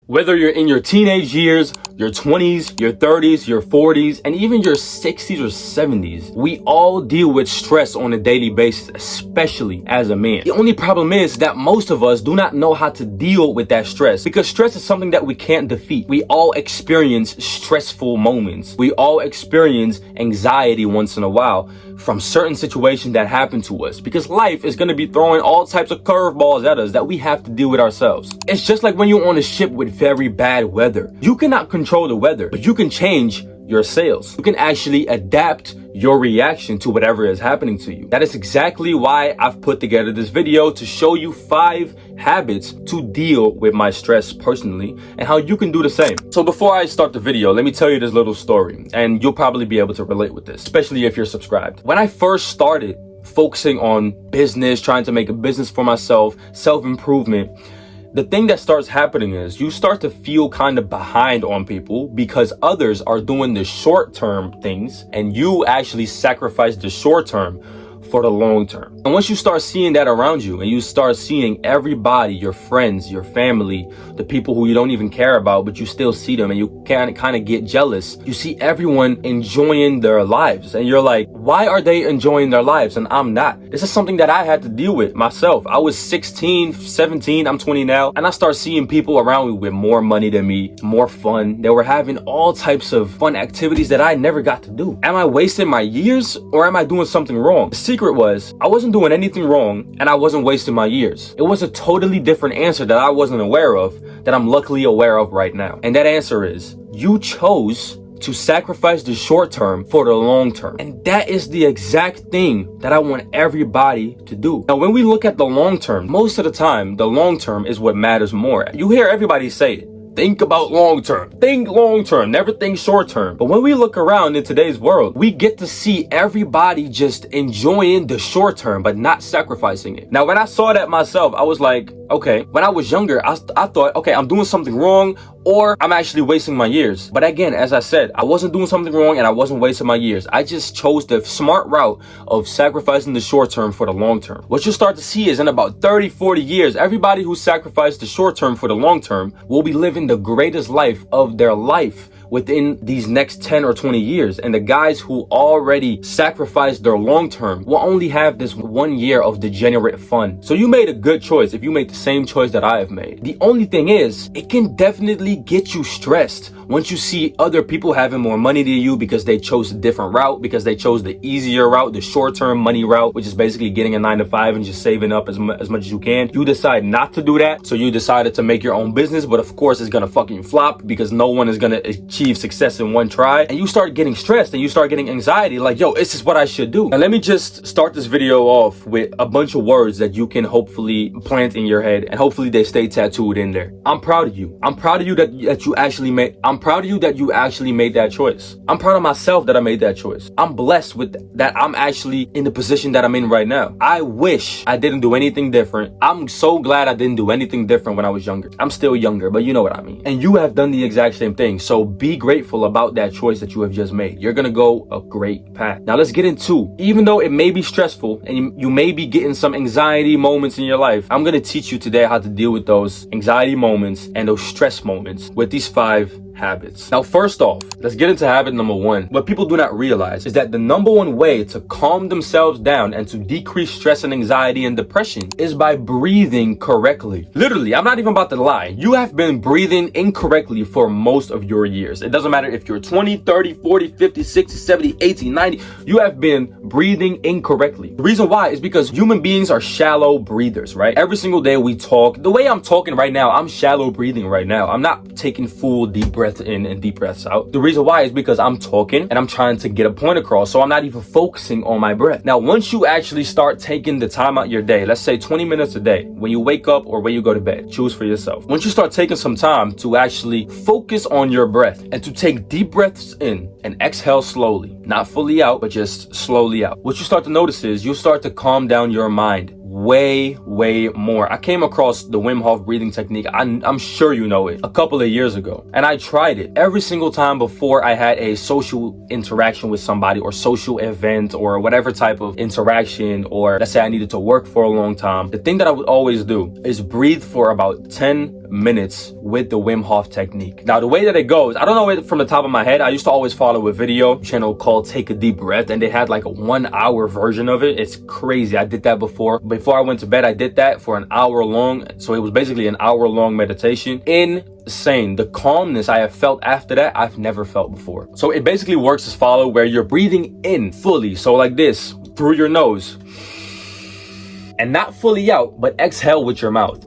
Whether you're in your teenage years, your 20s, your 30s, your 40s, and even your 60s or 70s, we all deal with stress on a daily basis, especially as a man. The only problem is that most of us do not know how to deal with that stress, because stress is something that we can't defeat. We all experience stressful moments. We all experience anxiety once in a while from certain situations that happen to us, because life is going to be throwing all types of curveballs at us that we have to deal with ourselves. It's just like when you're on a ship with very bad weather. You cannot control the weather, but you can change your sails. You can actually adapt your reaction to whatever is happening to you. That is exactly why I've put together this video to show you 5 habits to deal with my stress personally and how you can do the same. So before I start the video, let me tell you this little story, and you'll probably be able to relate with this, especially if you're subscribed. When I first started focusing on business, trying to make a business for myself, self-improvement, the thing that starts happening is you start to feel kind of behind on people because others are doing the short-term things and you actually sacrifice the short-term for the long term. And once you start seeing that around you and you start seeing everybody, your friends, your family, the people who you don't even care about, but you still see them and you can kind of get jealous. You see everyone enjoying their lives and you're like, why are they enjoying their lives and I'm not? This is something that I had to deal with myself. I was 16, 17, I'm 20 now, and I start seeing people around me with more money than me, more fun. They were having all types of fun activities that I never got to do. Am I wasting my years or am I doing something wrong? The secret was I wasn't doing anything wrong and I wasn't wasting my years. It was a totally different answer that I wasn't aware of that I'm luckily aware of right now. And that answer is you chose to sacrifice the short term for the long term. And that is the exact thing that I want everybody to do. Now, when we look at the long term, most of the time, the long term is what matters more. You hear everybody say it. Think about long term. Think long term. Never think short term. But when we look around in today's world, we get to see everybody just enjoying the short term, but not sacrificing it. Now, when I saw that myself, I was like, okay, when I was younger, I thought, okay, I'm doing something wrong or I'm actually wasting my years. But again, as I said, I wasn't doing something wrong and I wasn't wasting my years. I just chose the smart route of sacrificing the short term for the long term. What you'll start to see is in about 30, 40 years, everybody who sacrificed the short term for the long term will be living the greatest life of their life within these next 10 or 20 years. And the guys who already sacrificed their long term will only have this 1 year of degenerate fun. So you made a good choice if you made the same choice that I have made. The only thing is, it can definitely get you stressed once you see other people having more money than you because they chose a different route, because they chose the easier route, the short-term money route, which is basically getting a 9-to-5 and just saving up as much as you can. You decide not to do that, so you decided to make your own business, but of course it's gonna fucking flop because no one is gonna achieve success in one try. And you start getting stressed and you start getting anxiety like, yo, this is what I should do. Now let me just start this video off with a bunch of words that you can hopefully plant in your head and hopefully they stay tattooed in there. I'm proud of you. I'm proud of you that you actually made that choice. I'm proud of myself that I made that choice. I'm blessed with that I'm actually in the position that I'm in right now. I wish I didn't do anything different. I'm so glad I didn't do anything different when I was younger. I'm still younger, but you know what I mean. And you have done the exact same thing. So be grateful about that choice that you have just made. You're gonna go a great path. Now let's get into, even though it may be stressful and you may be getting some anxiety moments in your life, I'm gonna teach you today how to deal with those anxiety moments and those stress moments with these 5 habits. Now, first off, let's get into habit number 1. What people do not realize is that the number 1 way to calm themselves down and to decrease stress and anxiety and depression is by breathing correctly. Literally, I'm not even about to lie. You have been breathing incorrectly for most of your years. It doesn't matter if you're 20, 30, 40, 50, 60, 70, 80, 90. You have been breathing incorrectly. The reason why is because human beings are shallow breathers, right? Every single day we talk. The way I'm talking right now, I'm shallow breathing right now. I'm not taking full deep breaths in and deep breaths out. The reason why is because I'm talking and I'm trying to get a point across, so I'm not even focusing on my breath. Now, once you actually start taking the time out your day, let's say 20 minutes a day, when you wake up or when you go to bed, choose for yourself. Once you start taking some time to actually focus on your breath and to take deep breaths in and exhale slowly, not fully out, but just slowly out, what you start to notice is you start to calm down your mind way more. I came across the Wim Hof breathing technique, I'm sure you know it, a couple of years ago, and I tried it every single time before I had a social interaction with somebody or social event or whatever type of interaction, or let's say I needed to work for a long time. The thing that I would always do is breathe for about 10 minutes with the Wim Hof technique. Now, the way that it goes, I don't know it from the top of my head. I used to always follow a video channel called Take a Deep Breath, and they had like a 1 hour version of it. It's crazy. I did that before I went to bed. I did that for an hour long, so it was basically an hour long meditation. Insane. The calmness I have felt after that, I've never felt before. So it basically works as follow, where you're breathing in fully, so like this, through your nose, and not fully out, but exhale with your mouth,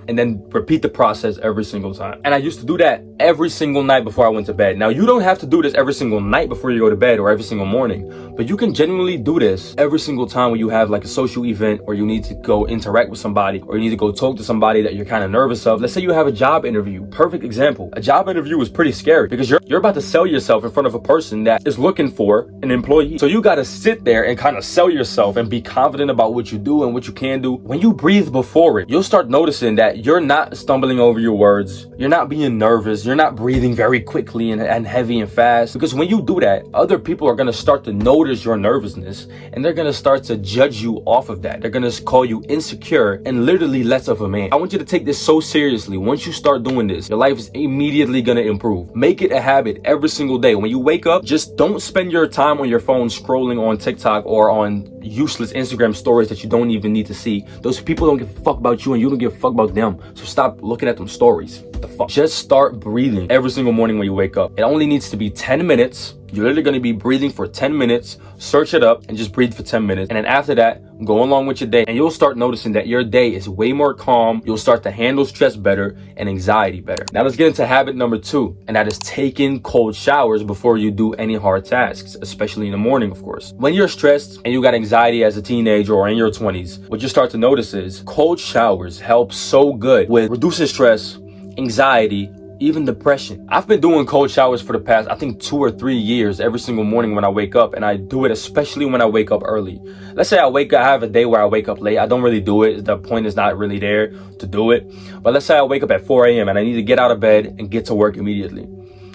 and then repeat the process every single time. And I used to do that every single night before I went to bed. Now, you don't have to do this every single night before you go to bed or every single morning, but you can genuinely do this every single time when you have like a social event, or you need to go interact with somebody, or you need to go talk to somebody that you're kind of nervous of. Let's say you have a job interview. Perfect example. A job interview is pretty scary because you're about to sell yourself in front of a person that is looking for an employee. So you got to sit there and kind of sell yourself and be confident about what you do and what you can do. When you breathe before it, you'll start noticing that you're not stumbling over your words. You're not being nervous. You're not breathing very quickly and heavy and fast. Because when you do that, other people are going to start to notice your nervousness, and they're going to start to judge you off of that. They're going to call you insecure and literally less of a man. I want you to take this so seriously. Once you start doing this, your life is immediately going to improve. Make it a habit every single day. When you wake up, just don't spend your time on your phone scrolling on TikTok or on useless Instagram stories that you don't even need to see. Those people don't give a fuck about you, and you don't give a fuck about them. So stop looking at them stories. What the fuck? Just start breathing every single morning when you wake up. It only needs to be 10 minutes. You're literally going to be breathing for 10 minutes. Search it up and just breathe for 10 minutes. And then after that, go along with your day, and you'll start noticing that your day is way more calm. You'll start to handle stress better and anxiety better. Now let's get into habit number 2, and that is taking cold showers before you do any hard tasks, especially in the morning, of course. When you're stressed and you got anxiety as a teenager or in your 20s, what you start to notice is cold showers help so good with reducing stress, anxiety, even depression. I've been doing cold showers for the past, I think 2 or 3 years every single morning when I wake up, and I do it especially when I wake up early. Let's say I have a day where I wake up late. I don't really do it. The point is not really there to do it. But let's say I wake up at 4 a.m. and I need to get out of bed and get to work immediately.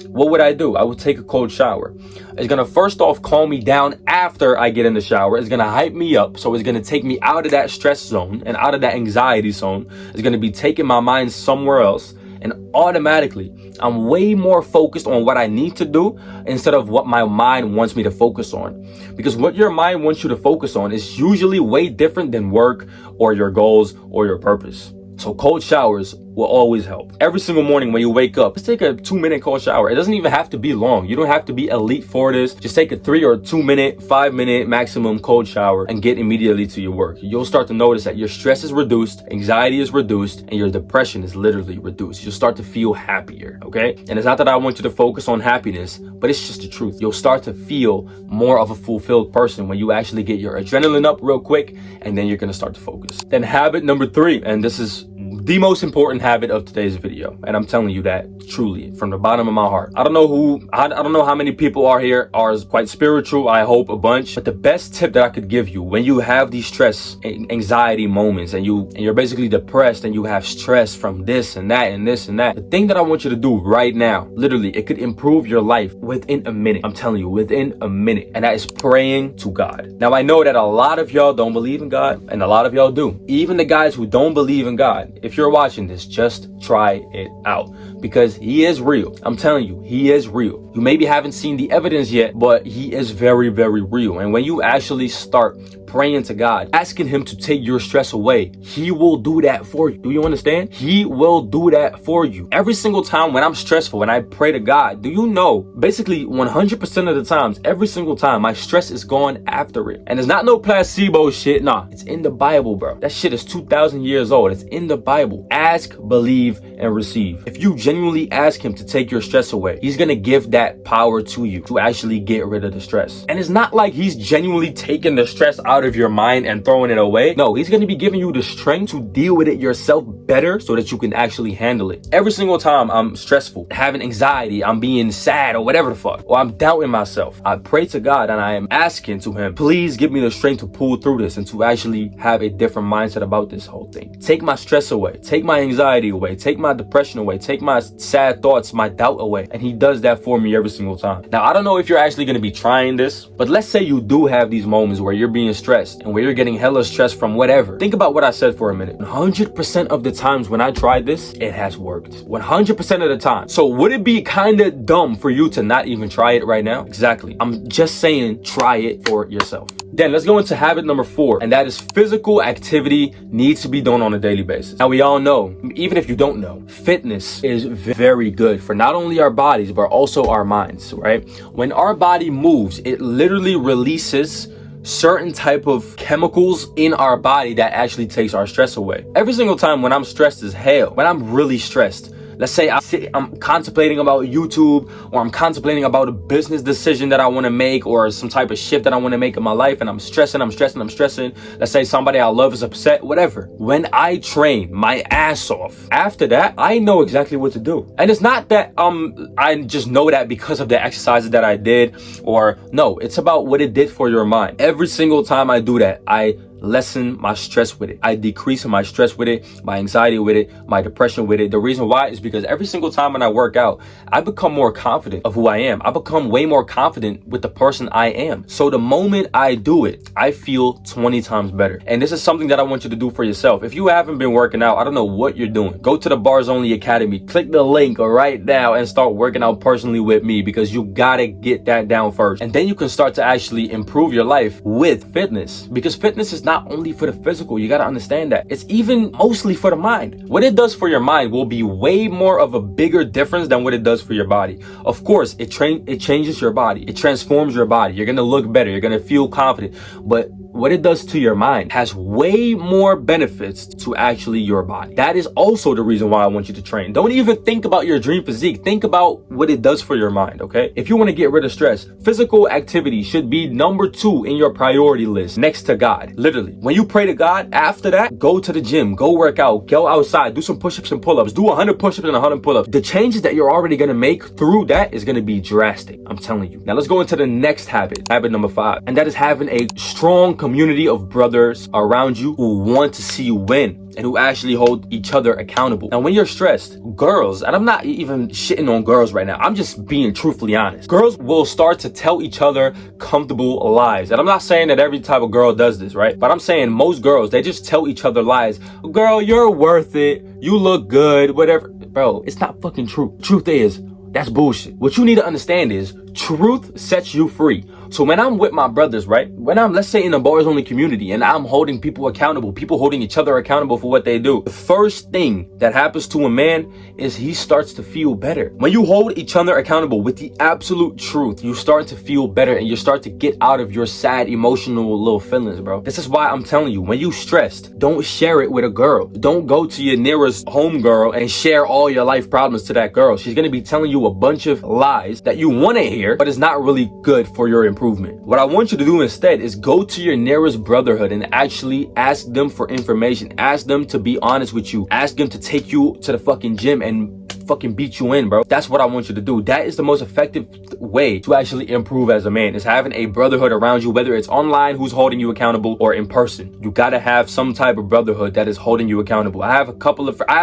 What would I do? I would take a cold shower. It's gonna first off calm me down after I get in the shower. It's gonna hype me up. So it's gonna take me out of that stress zone and out of that anxiety zone. It's gonna be taking my mind somewhere else. And automatically, I'm way more focused on what I need to do instead of what my mind wants me to focus on. Because what your mind wants you to focus on is usually way different than work or your goals or your purpose. So cold showers will always help. Every single morning when you wake up, just take a 2-minute cold shower. It doesn't even have to be long. You don't have to be elite for this. Just take a 3 or 2-minute, 5-minute maximum cold shower and get immediately to your work. You'll start to notice that your stress is reduced, anxiety is reduced, and your depression is literally reduced. You'll start to feel happier, okay? And it's not that I want you to focus on happiness, but it's just the truth. You'll start to feel more of a fulfilled person when you actually get your adrenaline up real quick, and then you're gonna start to focus. Then habit number 3, and this is the most important habit of today's video, and I'm telling you that truly from the bottom of my heart. I don't know how many people are here are quite spiritual. I hope a bunch. But the best tip that I could give you when you have these stress and anxiety moments, and you're basically depressed and you have stress from this and that and this and that, the thing that I want you to do right now, literally, it could improve your life within a minute. I'm telling you, within a minute. And that is praying to God. Now, I know that a lot of y'all don't believe in God, and a lot of y'all do. Even the guys who don't believe in God, if you're watching this, just try it out, because he is real. I'm telling you, he is real. You maybe haven't seen the evidence yet, but he is very, very real. And when you actually start praying to God, asking him to take your stress away, he will do that for you. Do you understand? He will do that for you. Every single time when I'm stressful and I pray to God, do you know, basically 100% of the times, every single time, my stress is gone after it. And it's not no placebo shit. Nah, it's in the Bible, bro. That shit is 2,000 years old. It's in the Bible. Ask, believe, and receive. If you genuinely ask him to take your stress away, he's gonna give that power to you to actually get rid of the stress. And it's not like he's genuinely taking the stress out out of your mind and throwing it away. No, he's going to be giving you the strength to deal with it yourself better so that you can actually handle it. Every single time I'm stressful, having anxiety, I'm being sad or whatever the fuck, or I'm doubting myself, I pray to God and I am asking to him, please give me the strength to pull through this and to actually have a different mindset about this whole thing. Take my stress away, take my anxiety away, take my depression away, take my sad thoughts, my doubt away. And he does that for me every single time. Now, I don't know if you're actually going to be trying this, but let's say you do have these moments where you're being stressed and where you're getting hella stress from whatever. Think about what I said for a minute. 100% of the times when I tried this, it has worked. 100% of the time. So would it be kind of dumb for you to not even try it right now? Exactly. I'm just saying, try it for yourself. Then let's go into habit number 4, and that is physical activity needs to be done on a daily basis. Now, we all know, even if you don't know, fitness is very good for not only our bodies, but also our minds, right? When our body moves, it literally releases certain type of chemicals in our body that actually takes our stress away. Every single time when I'm stressed as hell, when I'm really stressed, let's say I'm contemplating about YouTube, or I'm contemplating about a business decision that I want to make, or some type of shift that I want to make in my life, and I'm stressing. Let's say somebody I love is upset, whatever. When I train my ass off, after that, I know exactly what to do. And it's not that I just know that because of the exercises that I did, or no, it's about what it did for your mind. Every single time I do that, I lessen my stress with it. I decrease my stress with it, my anxiety with it, my depression with it. The reason why is because every single time when I work out, I become more confident of who I am. I become way more confident with the person I am. So the moment I do it, I feel 20 times better. And this is something that I want you to do for yourself. If you haven't been working out, I don't know what you're doing. Go to the Bars Only Academy, click the link right now and start working out personally with me, because you gotta get that down first. And then you can start to actually improve your life with fitness, because fitness is not only for the physical. You got to understand that it's even mostly for the mind. What it does for your mind will be way more of a bigger difference than what it does for your body. Of course, it changes your body. It transforms your body. You're going to look better. You're going to feel confident. But what it does to your mind has way more benefits to actually your body. That is also the reason why I want you to train. Don't even think about your dream physique. Think about what it does for your mind, okay? If you want to get rid of stress, physical activity should be number 2 in your priority list next to God. Literally. When you pray to God, after that, go to the gym, go work out, go outside, do some push-ups and pull-ups, do 100 push-ups and 100 pull-ups. The changes that you're already going to make through that is going to be drastic. I'm telling you. Now let's go into the next habit number 5, and that is having a strong community of brothers around you who want to see you win and who actually hold each other accountable. Now, when you're stressed, girls, and I'm not even shitting on girls right now, I'm just being truthfully honest. Girls will start to tell each other comfortable lies. And I'm not saying that every type of girl does this, right? But I'm saying most girls, they just tell each other lies. Girl, you're worth it. You look good, whatever. Bro, it's not fucking true. Truth is, that's bullshit. What you need to understand is truth sets you free. So when I'm with my brothers, right? When I'm, let's say, in a Bars Only community and I'm holding people accountable, people holding each other accountable for what they do, the first thing that happens to a man is he starts to feel better. When you hold each other accountable with the absolute truth, you start to feel better and you start to get out of your sad, emotional little feelings, bro. This is why I'm telling you, when you stressed, don't share it with a girl. Don't go to your nearest home girl and share all your life problems to that girl. She's going to be telling you a bunch of lies that you want to hear, but it's not really good for your improvement. What I want you to do instead is go to your nearest brotherhood and actually ask them for information. Ask them to be honest with you. Ask them to take you to the fucking gym and fucking beat you in, bro. That's what I want you to do. That is the most effective way to actually improve as a man, is having a brotherhood around you, whether it's online who's holding you accountable or in person. You gotta have some type of brotherhood that is holding you accountable. I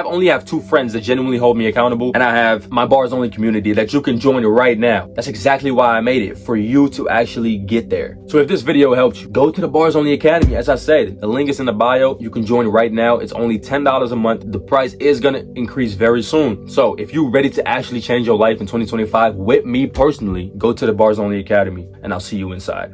only have 2 friends that genuinely hold me accountable, and I have my Bars Only community that you can join right now. That's exactly why I made it, for you to actually get there. So if this video helped you, go to the Bars Only Academy. As I said, the link is in the bio. You can join right now. It's only $10 a month. The price is gonna increase very soon. So if you're ready to actually change your life in 2025 with me personally, go to the Bars Only Academy, and I'll see you inside.